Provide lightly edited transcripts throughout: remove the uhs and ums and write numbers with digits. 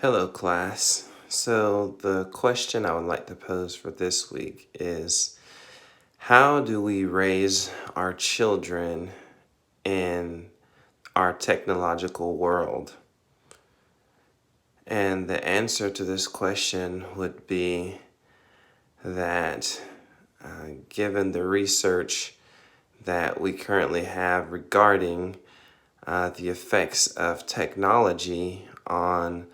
Hello, class. So, the question I would like to pose for this week is how do we raise our children in our technological world? And the answer to this question would be that given the research that we currently have regarding the effects of technology on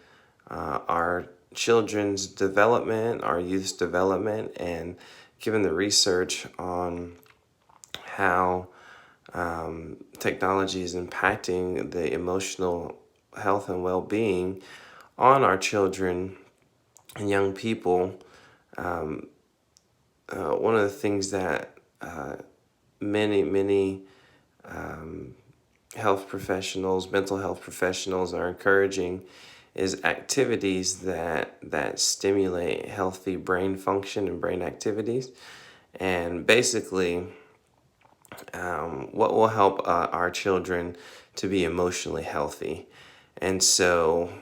our children's development, our youth's development, and given the research on how technology is impacting the emotional health and well-being on our children and young people, one of the things that many health professionals, mental health professionals are encouraging is activities that stimulate healthy brain function and brain activities. And basically, what will help our children to be emotionally healthy. And so,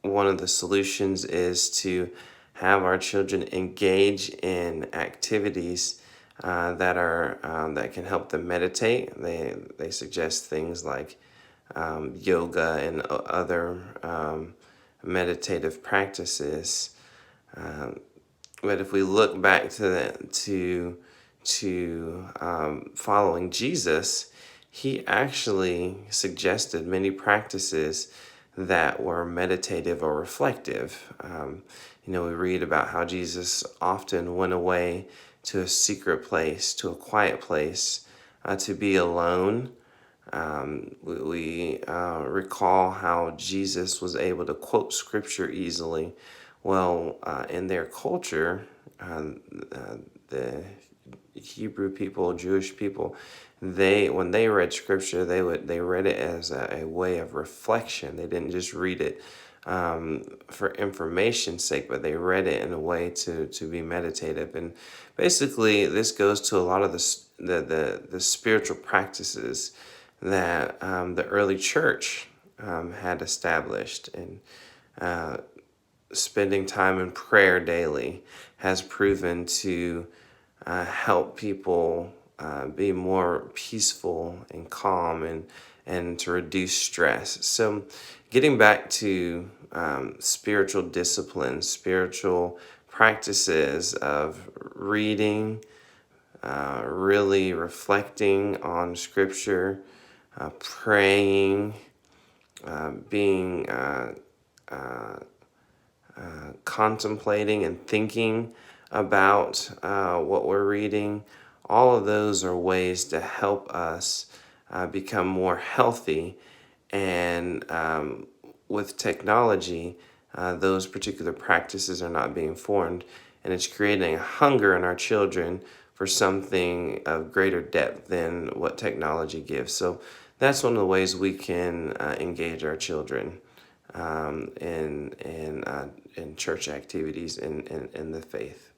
one of the solutions is to have our children engage in activities that can help them meditate. They suggest things like yoga and other meditative practices. But if we look back to following Jesus, he actually suggested many practices that were meditative or reflective. We read about how Jesus often went away to a secret place, to a quiet place, to be alone. We recall how Jesus was able to quote scripture easily. Well, in their culture, the Hebrew people, Jewish people, when they read scripture, they read it as a way of reflection. They didn't just read it for information's sake, but they read it in a way to be meditative. And basically, this goes to a lot of the spiritual practices that the early church had established, and spending time in prayer daily has proven to help people be more peaceful and calm and to reduce stress. So, getting back to spiritual disciplines, spiritual practices of reading, really reflecting on scripture, praying, being contemplating and thinking about what we're reading. All of those are ways to help us become more healthy. And with technology, those particular practices are not being formed, and it's creating a hunger in our children for something of greater depth than what technology gives. So that's one of the ways we can engage our children in church activities in the faith.